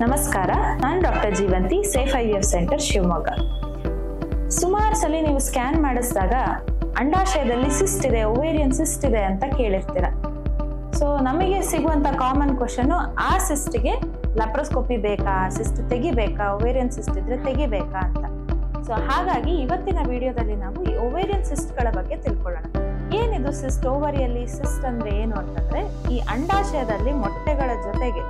ನಮಸ್ಕಾರ, ನಾನು doctor Jeevanti, safe IVF centre Shivamogga. ಸುಮಾರು ಸಲ ನೀವು ಸ್ಕ್ಯಾನ್ ಮಾಡಿಸಿದಾಗ ಅಂಡಾಶಯದಲ್ಲಿ ಸಿಸ್ಟ್ ಇದೆ, ಓವೇರಿಯನ್ ಸಿಸ್ಟ್ ಇದೆ ಅಂತ ಕೇಳಿರ್ತೀರ. ಸೊ ನಮಗೆ ಸಿಗುವಂತ ಕಾಮನ್ ಕ್ವಶನ್, ಆ ಸಿಸ್ಟ್ಗೆ ಲ್ಯಾಪ್ರೋಸ್ಕೋಪಿ ಬೇಕಾ, ಸಿಸ್ಟ್ ತೆಗಿಬೇಕಾ, ಓವೇರಿಯನ್ ಸಿಸ್ಟ್ ಇದ್ರೆ ತೆಗಿಬೇಕಾ ಅಂತ. ಸೊ ಹಾಗಾಗಿ ಇವತ್ತಿನ ವಿಡಿಯೋದಲ್ಲಿ ನಾವು ಈ ಓವೇರಿಯನ್ ಸಿಸ್ಟ್ಗಳ ಬಗ್ಗೆ ತಿಳ್ಕೊಳ್ಳೋಣ. ಏನಿದು ಸಿಸ್ಟ್? ಓವರಿಯಲ್ಲಿ ಸಿಸ್ಟ್ ಅಂದ್ರೆ ಏನು ಅಂತಂದ್ರೆ, ಈ ಅಂಡಾಶಯದಲ್ಲಿ ಮೊಟ್ಟೆಗಳ ಜೊತೆಗೆ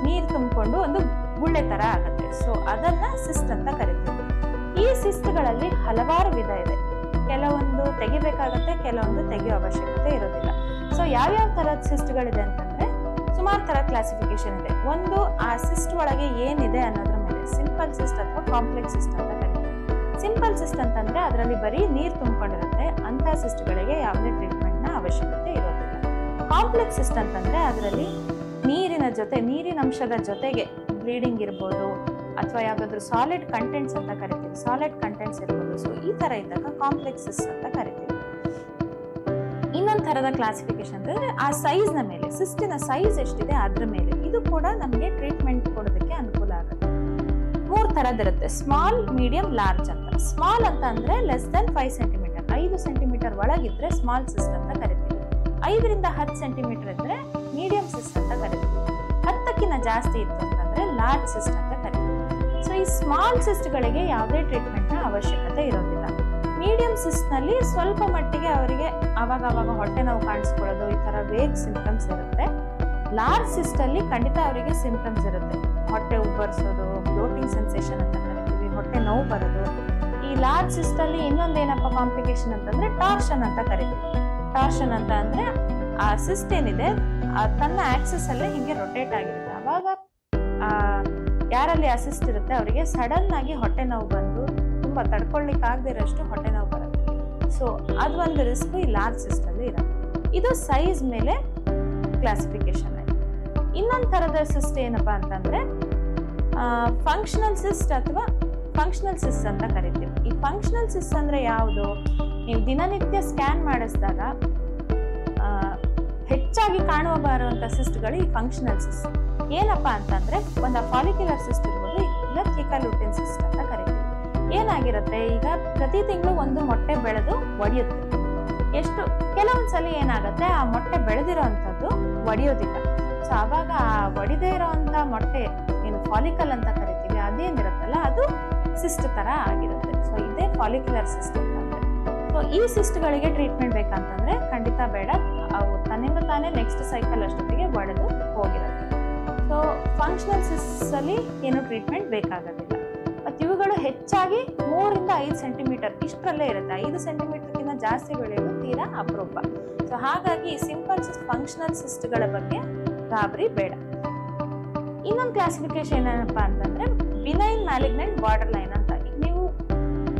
ನೀರು ತುಂಬಿಕೊಂಡು ಒಂದು ಗುಳ್ಳೆ ತರ ಆಗುತ್ತೆ. ಸೊ ಅದನ್ನ ಸಿಸ್ಟ್ ಅಂತ ಕರಿತೀವಿ. ಈ ಸಿಸ್ಟ್ಗಳಲ್ಲಿ ಹಲವಾರು ವಿಧ ಇದೆ. ಕೆಲವೊಂದು ತೆಗಿಬೇಕಾಗತ್ತೆ, ಕೆಲವೊಂದು ತೆಗೆಯೋ ಅವಶ್ಯಕತೆ ಇರೋದಿಲ್ಲ. ಸೊ ಯಾವ್ಯಾವ ತರದ ಸಿಸ್ಟ್ಗಳಿದೆ ಅಂತಂದ್ರೆ ಸುಮಾರು ತರ ಕ್ಲಾಸಿಫಿಕೇಶನ್ ಇದೆ. ಒಂದು, ಆ ಸಿಸ್ಟ್ ಒಳಗೆ ಏನಿದೆ ಅನ್ನೋದ್ರ ಮೇಲೆ ಸಿಂಪಲ್ ಸಿಸ್ಟ್ ಅಥವಾ ಕಾಂಪ್ಲೆಕ್ಸ್ ಸಿಸ್ಟ್ ಅಂತ ಕರಿತೀವಿ. ಸಿಂಪಲ್ ಸಿಸ್ಟ್ ಅಂತಂದ್ರೆ ಅದರಲ್ಲಿ ಬರೀ ನೀರು ತುಂಬಿಕೊಂಡಿರುತ್ತೆ, ಅಂತ ಸಿಸ್ಟ್ಗಳಿಗೆ ಯಾವುದೇ ಟ್ರೀಟ್ಮೆಂಟ್ ನ ಅವಶ್ಯಕತೆ ಇರೋದಿಲ್ಲ. ಕಾಂಪ್ಲೆಕ್ಸ್ ಸಿಸ್ಟ್ ಅಂತಂದ್ರೆ ಅದರಲ್ಲಿ ನೀರಿನ ಅಂಶದ ಜೊತೆಗೆ ಬ್ಲೀಡಿಂಗ್ ಇರ್ಬೋದು, ಅಥವಾ ಯಾವ್ದಾದ್ರು ಸಾಲಿಡ್ ಕಂಟೆಂಟ್ಸ್ ಅಂತ ಕರಿತೀವಿ, ಸಾಲಿಡ್ ಕಂಟೆಂಟ್ಸ್ ಇರ್ಬೋದು. ಸೊ ಈ ತರ ಇದ್ದಾಗ ಕಾಂಪ್ಲೆಕ್ಸ್ ಸಿಸ್ಟ್ ಅಂತ ಕರಿತೀವಿ. ಇನ್ನೊಂದು ತರದ ಕ್ಲಾಸಿಫಿಕೇಶನ್ ಅಂತಂದ್ರೆ ಆ ಸೈಜ್ ನ ಮೇಲೆ, ಸಿಸ್ಟಿನ ಸೈಜ್ ಎಷ್ಟಿದೆ ಅದ್ರ ಮೇಲೆ, ಇದು ಕೂಡ ನಮಗೆ ಟ್ರೀಟ್ಮೆಂಟ್ ಕೊಡೋದಕ್ಕೆ ಅನುಕೂಲ ಆಗುತ್ತೆ. 3 ತರದಿರುತ್ತೆ: ಸ್ಮಾಲ್, ಮೀಡಿಯಂ, ಲಾರ್ಜ್ ಅಂತ. ಸ್ಮಾಲ್ ಅಂತ ಅಂದ್ರೆ ಲೆಸ್ ದೆನ್ 5 ಸೆಂಟಿಮೀಟರ್, 5 ಸೆಂಟಿಮೀಟರ್ ಒಳಗಿದ್ರೆ ಸ್ಮಾಲ್ ಸಿಸ್ಟ್ ಅಂತ ಕರಿತೀವಿ. 5 ರಿಂದ 10 ಸೆಂಟಿಮೀಟರ್ ಇದ್ರೆ ಮೀಡಿಯಂ ಸಿಸ್ಟ್ ಅಂತ ಕರಿತೀವಿ. 10ಕ್ಕಿಂತ ಜಾಸ್ತಿ ಇತ್ತು ಅಂತಂದ್ರೆ ಲಾರ್ಜ್ ಸಿಸ್ಟ್ ಅಂತ ಕರಿತೀವಿ. ಸೊ ಈ ಸ್ಮಾಲ್ ಸಿಸ್ಟ್ ಗಳಿಗೆ ಯಾವುದೇ ಟ್ರೀಟ್ಮೆಂಟ್ ನ ಅವಶ್ಯಕತೆ ಇರೋದಿಲ್ಲ. ಮೀಡಿಯಂ ಸಿಸ್ಟ್ ನಲ್ಲಿ ಸ್ವಲ್ಪ ಮಟ್ಟಿಗೆ ಅವರಿಗೆ ಅವಾಗ ಹೊಟ್ಟೆ ನೋವು ಕಾಣಿಸ್ಕೊಳ್ಳೋದು, ಈ ತರ ವೇಗ್ ಸಿಂಪ್ಟಮ್ಸ್ ಇರುತ್ತೆ. ಲಾರ್ಜ್ ಸಿಸ್ಟ್ ಅಲ್ಲಿ ಖಂಡಿತ ಅವರಿಗೆ ಸಿಂಪ್ಟಮ್ಸ್ ಇರುತ್ತೆ. ಹೊಟ್ಟೆ ಉಬ್ಬರಿಸೋದು, ಬ್ಲೋಟಿಂಗ್ ಸೆನ್ಸೇಷನ್ ಅಂತ ಕರಿತೀವಿ, ಹೊಟ್ಟೆ ನೋವು ಬರೋದು. ಈ ಲಾರ್ಜ್ ಸಿಸ್ಟ್ ಅಲ್ಲಿ ಇನ್ನೊಂದೇನಪ್ಪ ಕಾಂಪ್ಲಿಕೇಶನ್ ಅಂತಂದ್ರೆ ಟಾರ್ಷನ್ ಅಂತ ಕರಿತೀವಿ. ಟಾರ್ಷನ್ ಅಂತ ಅಂದ್ರೆ ಆ ಸಿಸ್ಟ್ ಏನಿದೆ ತನ್ನ ಆಕ್ಸಿಸ್ ಅಲ್ಲೇ ಹಿಂಗೆ ರೊಟೇಟ್ ಆಗಿರುತ್ತೆ. ಅವಾಗ ಯಾರಲ್ಲಿ ಆ ಸಿಸ್ಟ್ ಇರುತ್ತೆ ಅವರಿಗೆ ಸಡನ್ ಆಗಿ ಹೊಟ್ಟೆ ನೋವು ಬಂದು ತುಂಬಾ ತಡ್ಕೊಳ್ಲಿಕ್ಕೆ ಆಗದಿರೋಷ್ಟು ಹೊಟ್ಟೆ ನೋವು ಬರುತ್ತೆ. ಸೊ ಅದು ಒಂದು ರಿಸ್ಕ್ ಈ ಲಾರ್ಜ್ ಸಿಸ್ಟ್ ಅಲ್ಲಿ ಇರುತ್ತೆ. ಇದು ಸೈಜ್ ಮೇಲೆ ಕ್ಲಾಸಿಫಿಕೇಶನ್ ಆಯ್ತು. ಇನ್ನೊಂದು ತರದ ಸಿಸ್ಟ್ ಏನಪ್ಪಾ ಅಂತಂದ್ರೆ ಫಂಕ್ಷನಲ್ ಸಿಸ್ಟ್ ಅಥವಾ ಫಂಕ್ಷನಲ್ ಸಿಸ್ಟ್ ಅಂತ ಕರಿತೀವಿ. ಈ ಫಂಕ್ಷನಲ್ ಸಿಸ್ಟ್ ಅಂದ್ರೆ ಯಾವುದು? ನೀವು ದಿನನಿತ್ಯ ಸ್ಕ್ಯಾನ್ ಮಾಡಿಸಿದಾಗ ಹೆಚ್ಚಾಗಿ ಕಾಣುವ ಬರುವಂತ ಸಿಸ್ಟ್ಗಳು ಈ ಫಂಕ್ಷನಲ್ ಸಿಸ್ಟ್. ಏನಪ್ಪಾ ಅಂತಂದ್ರೆ ಒಂದು ಫಾಲಿಕ್ಯುಲರ್ ಸಿಸ್ಟ್ ಇರ್ಬೋದು, ಇಲ್ಲ ಥಿಕಲ್ ಲುಟಿನ್ ಸಿಸ್ಟ್ ಅಂತ ಕರಿತೀವಿ. ಏನಾಗಿರುತ್ತೆ, ಈಗ ಪ್ರತಿ ತಿಂಗಳು ಒಂದು ಮೊಟ್ಟೆ ಬೆಳೆದು ಒಡೆಯುತ್ತೆ. ಕೆಲವೊಂದ್ಸಲ ಏನಾಗುತ್ತೆ, ಆ ಮೊಟ್ಟೆ ಬೆಳೆದಿರೋ ಅಂತದ್ದು ಒಡೆಯೋದಿಲ್ಲ. ಸೊ ಅವಾಗ ಆ ಒಡೆದೇ ಇರೋಂತ ಮೊಟ್ಟೆ ಏನು ಫಾಲಿಕಲ್ ಅಂತ ಕರಿತೀವಿ, ಅದೇನಿರುತ್ತಲ್ಲ ಅದು ಸಿಸ್ಟ್ ತರ ಆಗಿರುತ್ತೆ. ಸೊ ಇದೇ ಫಾಲಿಕ್ಯುಲರ್ ಸಿಸ್ಟ್ ಅಂತಂದ್ರೆ. ಸೊ ಈ ಸಿಸ್ಟ್ಗಳಿಗೆ ಟ್ರೀಟ್ಮೆಂಟ್ ಬೇಕಂತಂದ್ರೆ ಖಂಡಿತ ಬೇಡ, ಅವು ತನ್ನಿಂದ ತಾನೇ ನೆಕ್ಸ್ಟ್ ಸೈಕಲ್ ಅಷ್ಟೊತ್ತಿಗೆ ಒಡೆದು ಹೋಗಿರುತ್ತೆ. ಸೊ ಫಂಕ್ಷನಲ್ ಸಿಸ್ಟ್ ಅಲ್ಲಿ ಏನು ಟ್ರೀಟ್ಮೆಂಟ್ ಬೇಕಾಗೋದಿಲ್ಲ. ಮತ್ತು ಇವುಗಳು ಹೆಚ್ಚಾಗಿ 3 ರಿಂದ 5 ಸೆಂಟಿಮೀಟರ್ ಇಷ್ಟರಲ್ಲೇ ಇರುತ್ತೆ. 5 ಸೆಂಟಿಮೀಟರ್ಗಿಂತ ಜಾಸ್ತಿ ಬೆಳೆಯೋದು ತೀರಾ ಅಪರೂಪ. ಸೊ ಹಾಗಾಗಿ ಸಿಂಪಲ್ ಸಿಸ್ಟ್, ಫಂಕ್ಷನಲ್ ಸಿಸ್ಟ್ಗಳ ಬಗ್ಗೆ ಗಾಬರಿ ಬೇಡ. ಇನ್ನೊಂದು ಕ್ಲಾಸಿಫಿಕೇಶನ್ ಏನಪ್ಪಾ ಅಂತಂದ್ರೆ ಬಿನೈನ್, ಮ್ಯಾಲಿಗ್ನೆಂಟ್, ಬಾರ್ಡರ್ ಲೈನ್ ಅಂತ. ನೀವು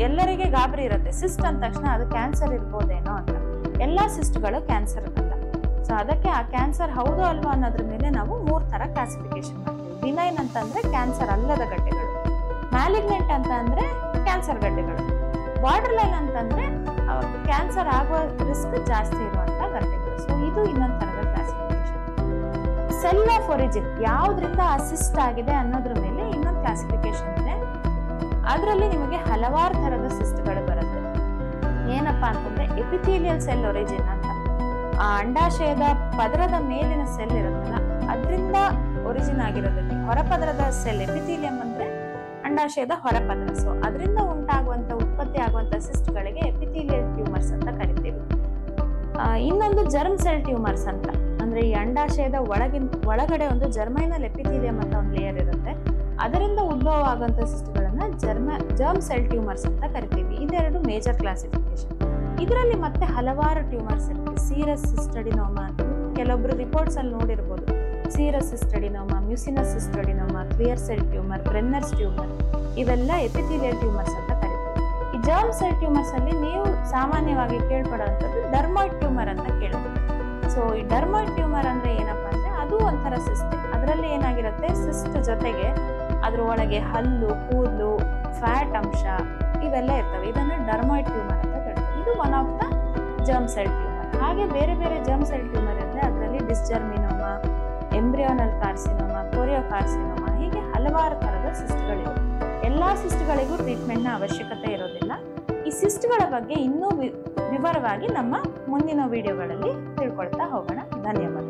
ಎಲ್ಲರಿಗೆ ಗಾಬರಿ ಇರುತ್ತೆ, ಸಿಸ್ಟ್ ಅಂದ ತಕ್ಷಣ ಅದು ಕ್ಯಾನ್ಸರ್ ಇರ್ಬೋದೇನೋ ಅಂತ. ಎಲ್ಲಾ ಸಿಸ್ಟ್ಗಳು ಕ್ಯಾನ್ಸರ್ ಅಲ್ಲ. ಸೊ ಅದಕ್ಕೆ ಆ ಕ್ಯಾನ್ಸರ್ ಹೌದು ಅಲ್ವಾ ಅನ್ನೋದ್ರ ಮೇಲೆ ನಾವು 3 ತರ ಕ್ಲಾಸಿಫಿಕೇಶನ್ ಮಾಡ್ತೀವಿ. ಬಿನೈನ್ ಅಂತಂದ್ರೆ ಕ್ಯಾನ್ಸರ್ ಅಲ್ಲದ ಗಡ್ಡೆಗಳು, ಮ್ಯಾಲಿಗ್ನೆಂಟ್ ಅಂತ ಅಂದ್ರೆ ಕ್ಯಾನ್ಸರ್ ಗಡ್ಡೆಗಳು, ಬಾರ್ಡರ್ ಲೈನ್ ಅಂತಂದ್ರೆ ಕ್ಯಾನ್ಸರ್ ಆಗುವ ರಿಸ್ಕ್ ಜಾಸ್ತಿ ಇರುವಂತ ಗಡ್ಡೆಗಳು. ಸೊ ಇದು ಇನ್ನೊಂದು ತರದ ಕ್ಲಾಸಿಫಿಕೇಶನ್. ಸೆಲ್ ಆಫ್ ಒರಿಜಿನ್, ಯಾವ್ದ್ರಿಂದ ಆ ಸಿಸ್ಟ್ ಆಗಿದೆ ಅನ್ನೋದ್ರ ಮೇಲೆ ಇನ್ನೊಂದು ಕ್ಲಾಸಿಫಿಕೇಶನ್ ಇದೆ. ಅದರಲ್ಲಿ ನಿಮಗೆ ಹಲವಾರು ತರದ ಸಿಸ್ಟ್ಗಳು ಬರುತ್ತೆ. ಏನಪ್ಪಾ ಅಂತಂದ್ರೆ ಎಪಿಥೀಲಿಯಲ್ ಸೆಲ್ ಒರಿಜಿನ್ ಅಂತ. ಆ ಅಂಡಾಶಯದ ಪದರದ ಮೇಲಿನ ಸೆಲ್ ಇರುತ್ತಲ್ಲ, ಅದರಿಂದ ಒರಿಜಿನ್ ಆಗಿರೋದಕ್ಕೆ ಹೊರಪದರದ ಸೆಲ್, ಎಪಿಥೀಲಿಯಂ ಅಂದ್ರೆ ಅಂಡಾಶಯದ ಹೊರಪದರ. ಸೊ ಅದರಿಂದ ಉಂಟಾಗುವಂತ ಉತ್ಪತ್ತಿ ಆಗುವಂತ ಸಿಸ್ಟ್ಗಳಿಗೆ ಎಪಿಥೀಲಿಯಲ್ ಟ್ಯೂಮರ್ಸ್ ಅಂತ ಕರಿತೀವಿ. ಇನ್ನೊಂದು ಜರ್ಮ್ ಸೆಲ್ ಟ್ಯೂಮರ್ಸ್ ಅಂತ ಅಂದ್ರೆ ಈ ಅಂಡಾಶಯದ ಒಳಗಡೆ ಒಂದು ಜರ್ಮೈನಲ್ ಎಪಿಥೀಲಿಯಂ ಅಂತ ಒಂದು ಲೇಯರ್ ಇರುತ್ತೆ, ಅದರಿಂದ ಉದ್ಭವ ಆಗುವಂತ ಸಿಸ್ಟ್ಗಳನ್ನ ಜರ್ಮ್ ಸೆಲ್ ಟ್ಯೂಮರ್ಸ್ ಅಂತ ಕರಿತೀವಿ. ಇದೆರಡು ಮೇಜರ್ ಕ್ಲಾಸಿಫಿಕೇಶನ್. ಇದರಲ್ಲಿ ಮತ್ತೆ ಹಲವಾರು ಟ್ಯೂಮರ್ಸ್ ಇರುತ್ತೆ. ಸೀರಸ್ ಸಿಸ್ಟಡಿನೋಮಾ, ಕೆಲವೊಬ್ರು ರಿಪೋರ್ಟ್ಸ್ ಅಲ್ಲಿ ನೋಡಿರ್ಬೋದು. Serous cystadenoma, mucinous cystadenoma, clear cell tumour, Brenner's tumour, ಇವೆಲ್ಲ ಎಪಿಥೀಲಿಯಲ್ ಟ್ಯೂಮರ್ಸ್ ಅಂತ ಕರಿತೀವಿ. ಈ ಜರ್ಮ್ ಸೆಲ್ ಟ್ಯೂಮರ್ಸ್ ಅಲ್ಲಿ ನೀವು ಸಾಮಾನ್ಯವಾಗಿ ಕೇಳ್ಪಡುವಂಥದ್ದು ಡರ್ಮಾಯ್ಡ್ ಟ್ಯೂಮರ್ ಅಂತ ಕೇಳ್ತೀವಿ. ಸೊ ಈ ಡರ್ಮಾಯ್ಡ್ ಟ್ಯೂಮರ್ ಅಂದ್ರೆ ಏನಪ್ಪಾ ಅಂದ್ರೆ ಅದು ಒಂಥರ ಸಿಸ್ಟ್. ಅದರಲ್ಲಿ ಏನಾಗಿರುತ್ತೆ, ಸಿಸ್ಟ್ ಜೊತೆಗೆ ಅದ್ರ ಒಳಗೆ ಹಲ್ಲು, ಕೂದಲು, ಫ್ಯಾಟ್ ಅಂಶ ಇವೆಲ್ಲ ಇರ್ತವೆ. ಇದನ್ನ ಡರ್ಮಾಯ್ಡ್ ಟ್ಯೂಮರ್ ಅಂತ ಕರಿತೀವಿ. ಇದು one of the germ cell tumour. ಹಾಗೆ ಬೇರೆ ಬೇರೆ ಜರ್ಮ್ ಸೆಲ್ ಟ್ಯೂಮರ್ ಇದ್ರೆ ಅದರಲ್ಲಿ ಡಿಸ್ಜರ್ಮಿನೋಮಾ, ಎಂಬ್ರಿಯೋನಲ್ ಕಾರ್ಸಿನೋಮಾ, ಕೊರಿಯೋಕಾರ್ಸಿನೋಮಾ, ಹೀಗೆ ಹಲವಾರು ಹಲವಾರು ತರದ ಸಿಸ್ಟ್ಗಳಿವೆ. ಎಲ್ಲಾ ಸಿಸ್ಟ್ಗಳಿಗೂ ಟ್ರೀಟ್ಮೆಂಟ್ನ ಅವಶ್ಯಕತೆ ಇರೋದಿಲ್ಲ. ಈ ಸಿಸ್ಟ್ಗಳ ಬಗ್ಗೆ ಇನ್ನೂ ವಿವರವಾಗಿ ನಮ್ಮ ಮುಂದಿನ ವಿಡಿಯೋಗಳಲ್ಲಿ ತಿಳ್ಕೊಳ್ತಾ ಹೋಗೋಣ. ಧನ್ಯವಾದ.